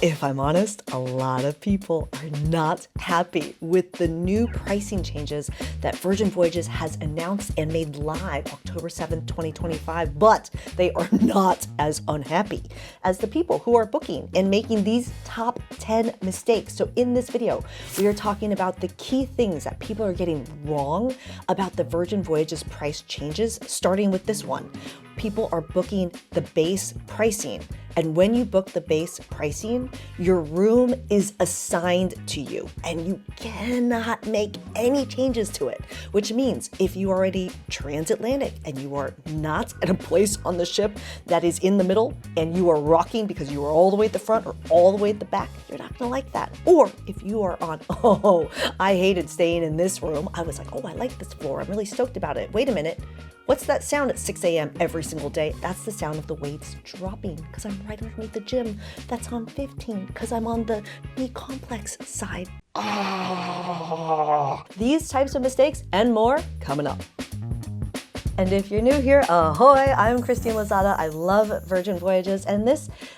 If I'm honest, a lot of people are not happy with the new pricing changes that Virgin Voyages has announced and made live October 7th, 2025, but they are not as unhappy as the people who are booking and making these top 10 mistakes. So in this video, we are talking about the key things that people are getting wrong about the Virgin Voyages price changes, starting with this one. People are booking the base pricing. And when you book the base pricing, your room is assigned to you and you cannot make any changes to it, which means if you are already transatlantic and you are not at a place on the ship that is in the middle and you are rocking because you are all the way at the front or all the way at the back, you're not gonna like that. Or if you are on, I hated staying in this room. I was like, I like this floor. I'm really stoked about it. Wait a minute. What's that sound at 6 a.m. every single day? That's the sound of the weights dropping because I'm right underneath the gym. That's on 15 because I'm on the B complex side. These types of mistakes and more coming up. And if you're new here, ahoy, I'm Christine Lozada. I love Virgin Voyages. And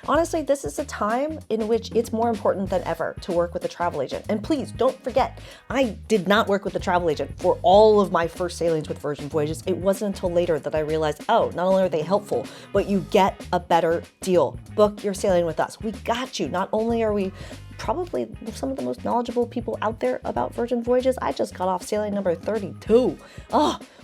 honestly, this is a time in which it's more important than ever to work with a travel agent. And please don't forget, I did not work with a travel agent for all of my first sailings with Virgin Voyages. It wasn't until later that I realized, not only are they helpful, but you get a better deal. Book your sailing with us. We got you. Not only are we probably some of the most knowledgeable people out there about Virgin Voyages. I just got off sailing number 32.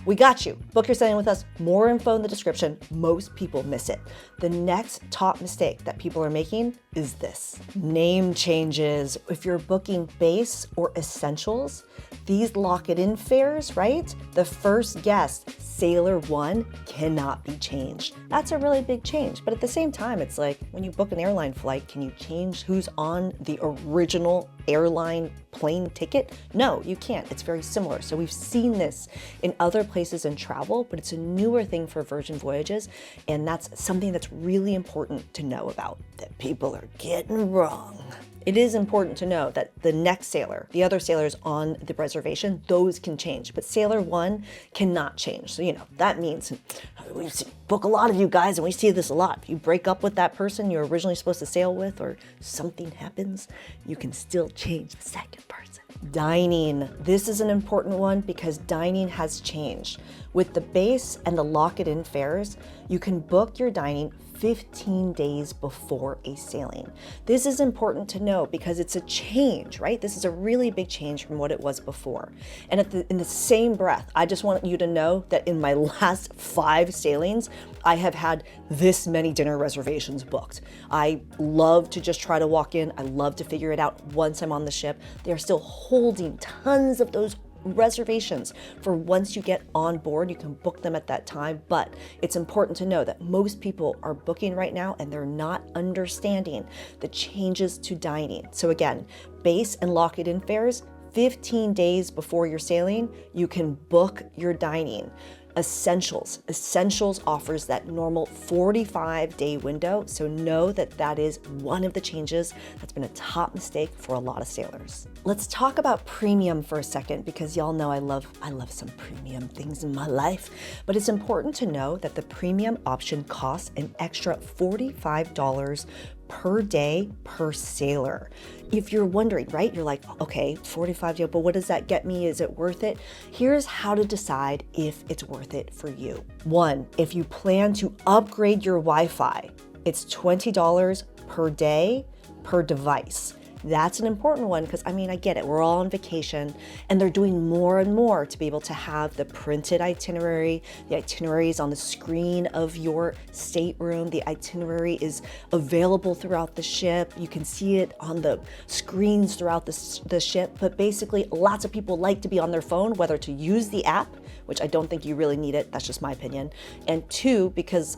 We got you. Book your sailing with us. More info in the description. Most people miss it. The next top mistake that people are making is this. Name changes. If you're booking base or essentials, these lock-it-in fares, right? The first guest, Sailor 1, cannot be changed. That's a really big change. But at the same time, it's like when you book an airline flight, can you change who's on the original airline plane ticket? No, you can't. It's very similar. So we've seen this in other places in travel, but it's a newer thing for Virgin Voyages. And that's something that's really important to know about that people are getting wrong. It is important to know that the next sailor, the other sailors on the reservation, those can change, but Sailor 1 cannot change. So, that means we book a lot of you guys and we see this a lot. If you break up with that person you were originally supposed to sail with or something happens, you can still change the second person. Dining. This is an important one because dining has changed. With the base and the lock-it-in fares, you can book your dining 15 days before a sailing. This is important to know because it's a change, right? This is a really big change from what it was before. And in the same breath, I just want you to know that in my last 5 sailings, I have had this many dinner reservations booked. I love to just try to walk in. I love to figure it out once I'm on the ship. They're still holding tons of those reservations for once you get on board. You can book them at that time, but it's important to know that most people are booking right now and they're not understanding the changes to dining. So again, base and lock-it-in fares, 15 days before you're sailing, you can book your dining. Essentials offers that normal 45-day window, so know that that is one of the changes that's been a top mistake for a lot of sailors. Let's talk about premium for a second because y'all know I love some premium things in my life, but it's important to know that the premium option costs an extra $45 per day per sailor. If you're wondering, right, you're like, okay, $45, but what does that get me? Is it worth it? Here's how to decide if it's worth it for you. 1, if you plan to upgrade your Wi-Fi, it's $20 per day per device. That's an important one because, I get it. We're all on vacation and they're doing more and more to be able to have the printed itinerary. The itinerary is on the screen of your stateroom. The itinerary is available throughout the ship. You can see it on the screens throughout the ship. But basically, lots of people like to be on their phone, whether to use the app, which I don't think you really need it. That's just my opinion. And 2, because,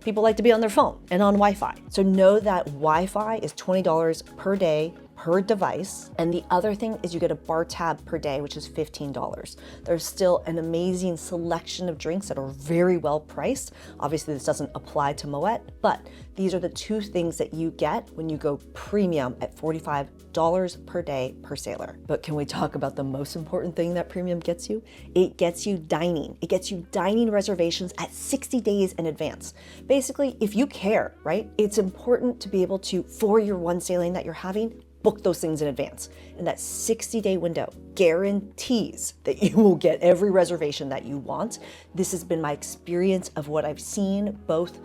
people like to be on their phone and on Wi-Fi. So know that Wi-Fi is $20 per day per device. And the other thing is you get a bar tab per day, which is $15. There's still an amazing selection of drinks that are very well priced. Obviously, this doesn't apply to Moet, but these are the two things that you get when you go premium at $45 per day per sailor. But can we talk about the most important thing that premium gets you? It gets you dining. It gets you dining reservations at 60 days in advance. Basically, if you care, right, it's important to be able to, for your one sailing that you're having, book those things in advance. And that 60-day window guarantees that you will get every reservation that you want. This has been my experience of what I've seen, both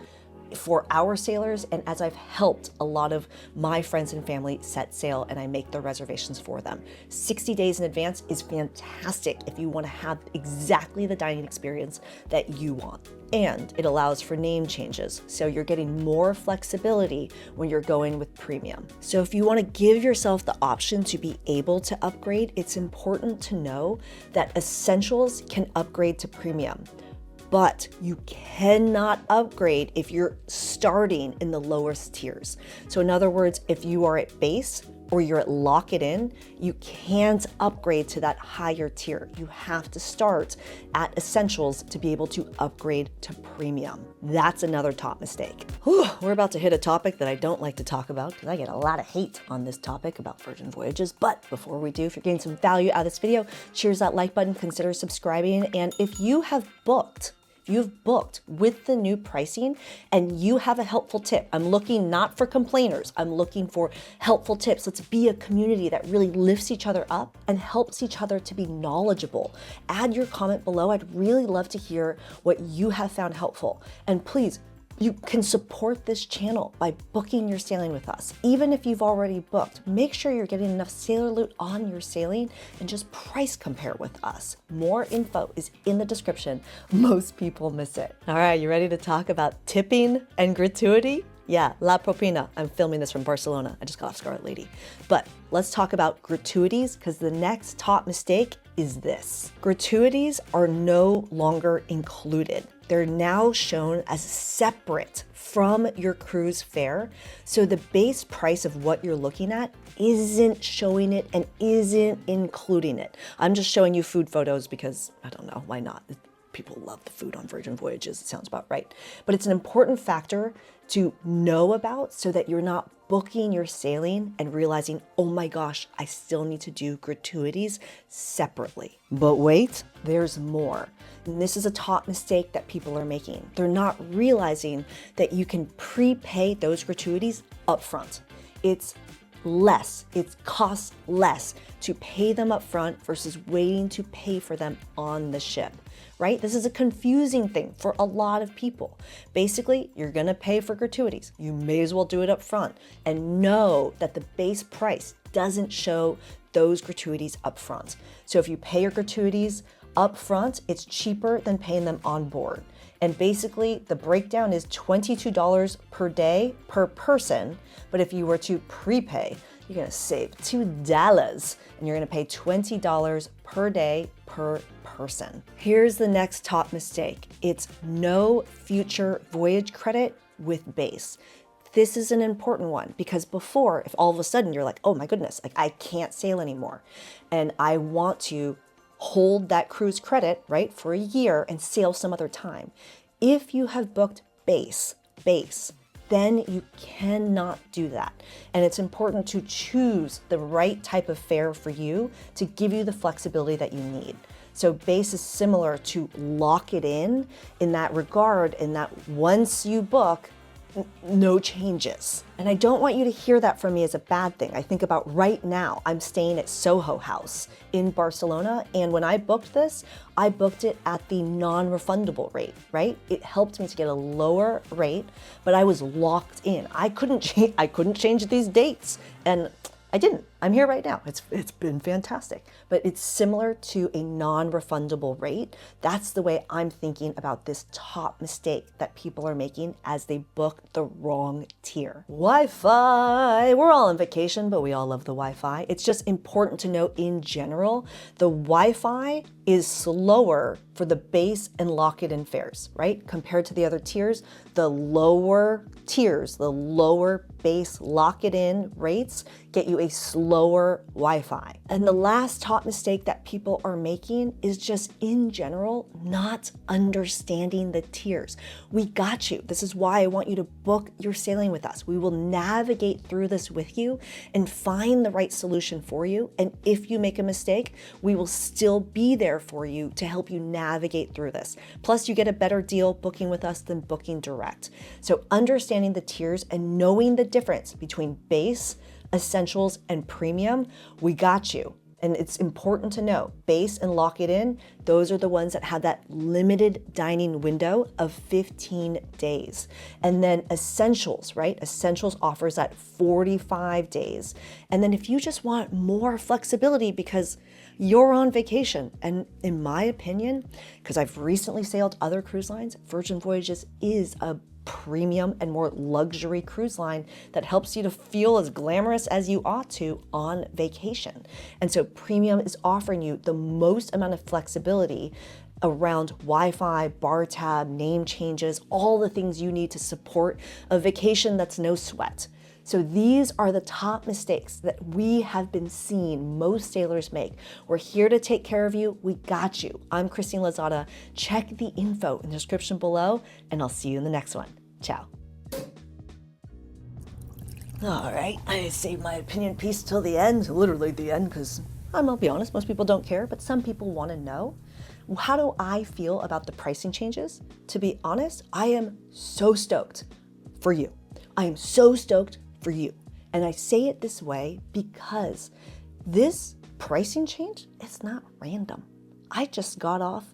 for our sailors and as I've helped a lot of my friends and family set sail and I make their reservations for them. 60 days in advance is fantastic if you want to have exactly the dining experience that you want. And it allows for name changes, so you're getting more flexibility when you're going with premium. So if you want to give yourself the option to be able to upgrade, it's important to know that essentials can upgrade to premium. But you cannot upgrade if you're starting in the lowest tiers. So in other words, if you are at base or you're at lock it in, you can't upgrade to that higher tier. You have to start at essentials to be able to upgrade to premium. That's another top mistake. Whew, we're about to hit a topic that I don't like to talk about because I get a lot of hate on this topic about Virgin Voyages. But before we do, if you're getting some value out of this video, cheers that like button, consider subscribing. And if you've booked with the new pricing and you have a helpful tip, I'm looking not for complainers, I'm looking for helpful tips. Let's be a community that really lifts each other up and helps each other to be knowledgeable. Add your comment below. I'd really love to hear what you have found helpful. And please, you can support this channel by booking your sailing with us. Even if you've already booked, make sure you're getting enough sailor loot on your sailing and just price compare with us. More info is in the description. Most people miss it. All right, you ready to talk about tipping and gratuity? Yeah, La Propina. I'm filming this from Barcelona. I just got off Scarlet Lady. But let's talk about gratuities because the next top mistake is this. Gratuities are no longer included. They're now shown as separate from your cruise fare. So the base price of what you're looking at isn't showing it and isn't including it. I'm just showing you food photos because I don't know, why not? People love the food on Virgin Voyages. It sounds about right. But it's an important factor to know about so that you're not booking your sailing and realizing, oh my gosh, I still need to do gratuities separately. But wait, there's more. And this is a top mistake that people are making. They're not realizing that you can prepay those gratuities upfront. It costs less to pay them up front versus waiting to pay for them on the ship, right? This is a confusing thing for a lot of people. Basically, you're gonna pay for gratuities. You may as well do it up front and know that the base price doesn't show those gratuities up front. So if you pay your gratuities up front, it's cheaper than paying them on board. And basically, the breakdown is $22 per day per person. But if you were to prepay, you're gonna save $2 and you're gonna pay $20 per day per person. Here's the next top mistake. It's no future voyage credit with base. This is an important one because before, if all of a sudden you're like, oh my goodness, like I can't sail anymore and I want to hold that cruise credit, right, for a year and sail some other time. If you have booked base, then you cannot do that. And it's important to choose the right type of fare for you to give you the flexibility that you need. So base is similar to lock it in that regard, in that once you book, no changes. And I don't want you to hear that from me as a bad thing. I think about right now, I'm staying at Soho House in Barcelona. And when I booked this, I booked it at the non-refundable rate, right? It helped me to get a lower rate, but I was locked in. I couldn't change these dates. And I didn't. I'm here right now. It's been fantastic. But it's similar to a non-refundable rate. That's the way I'm thinking about this top mistake that people are making as they book the wrong tier. Wi-Fi. We're all on vacation, but we all love the Wi-Fi. It's just important to note in general, the Wi-Fi is slower for the base and lock-it-in fares, right? Compared to the other tiers, the lower tiers, the lower base lock-it-in rates get you a slower Wi-Fi. And the last top mistake that people are making is just in general not understanding the tiers. We got you. This is why I want you to book your sailing with us. We will navigate through this with you and find the right solution for you. And if you make a mistake, we will still be there for you to help you navigate through this. Plus, you get a better deal booking with us than booking direct. So understanding the tiers and knowing the difference between base, essentials, and premium, we got you. And it's important to know, base and lock it in, those are the ones that have that limited dining window of 15 days. And then essentials, right? Essentials offers that 45 days. And then if you just want more flexibility because you're on vacation, and in my opinion, because I've recently sailed other cruise lines, Virgin Voyages is a premium and more luxury cruise line that helps you to feel as glamorous as you ought to on vacation. And so premium is offering you the most amount of flexibility around Wi-Fi, bar tab, name changes, all the things you need to support a vacation that's no sweat. So these are the top mistakes that we have been seeing most sailors make. We're here to take care of you. We got you. I'm Christine Lozada. Check the info in the description below, and I'll see you in the next one. Ciao. All right, I saved my opinion piece till the end, literally the end, because I'll be honest, most people don't care, but some people want to know. How do I feel about the pricing changes? To be honest, I am so stoked for you. I am so stoked for you. And I say it this way because this pricing change, it's not random. I just got off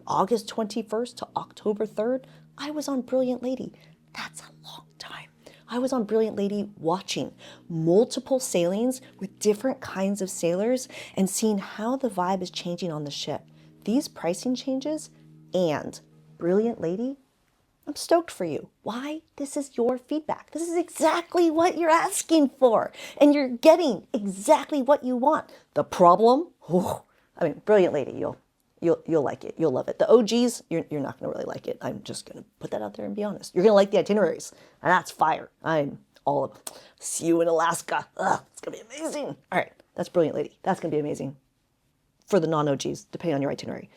August 21st to October 3rd. I was on Brilliant Lady. That's a long time. I was on Brilliant Lady watching multiple sailings with different kinds of sailors and seeing how the vibe is changing on the ship. These pricing changes and Brilliant Lady, I'm stoked for you. Why? This is your feedback. This is exactly what you're asking for. And you're getting exactly what you want. The problem, Brilliant Lady, you'll like it. You'll love it. The OGs, you're not going to really like it. I'm just going to put that out there and be honest. You're going to like the itineraries. And that's fire. I'm all of it. See you in Alaska. It's going to be amazing. All right. That's Brilliant Lady. That's going to be amazing for the non-OGs, depending on your itinerary.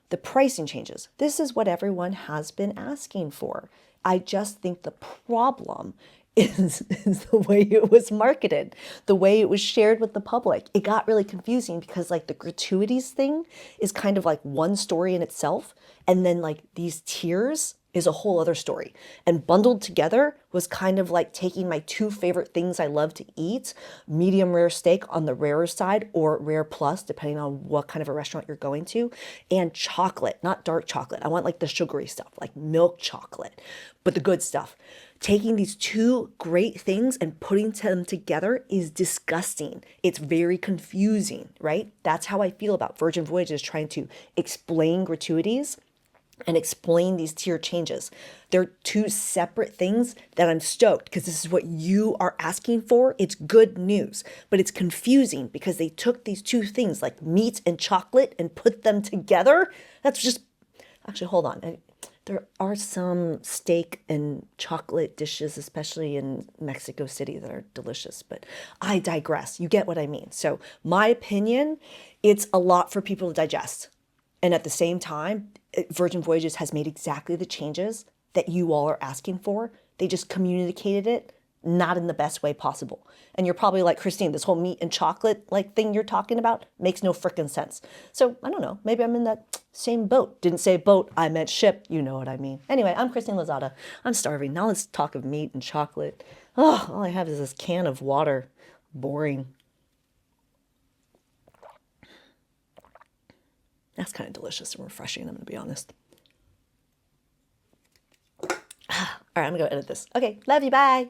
The pricing changes. This is what everyone has been asking for. I just think the problem is the way it was marketed, the way it was shared with the public. It got really confusing because like the gratuities thing is kind of like one story in itself. And then like these tiers is a whole other story. And bundled together was kind of like taking my two favorite things I love to eat, medium rare steak on the rarer side or rare plus, depending on what kind of a restaurant you're going to, and chocolate, not dark chocolate. I want like the sugary stuff, like milk chocolate, but the good stuff. Taking these two great things and putting them together is disgusting. It's very confusing, right? That's how I feel about Virgin Voyages trying to explain gratuities and explain these tier changes. They're two separate things that I'm stoked because this is what you are asking for. It's good news, but it's confusing because they took these two things like meat and chocolate and put them together. That's just, actually, hold on. There are some steak and chocolate dishes, especially in Mexico City, that are delicious, but I digress. You get what I mean. So my opinion, it's a lot for people to digest. And at the same time, Virgin Voyages has made exactly the changes that you all are asking for. They just communicated it not in the best way possible. And you're probably like, Christine, this whole meat and chocolate like thing you're talking about makes no frickin' sense. So I don't know, maybe I'm in that same boat. Didn't say boat, I meant ship. You know what I mean. Anyway, I'm Christine Lozada. I'm starving. Now let's talk of meat and chocolate. Oh, all I have is this can of water. Boring. That's kind of delicious and refreshing, I'm going to be honest. All right, I'm going to go edit this. Okay, love you, bye.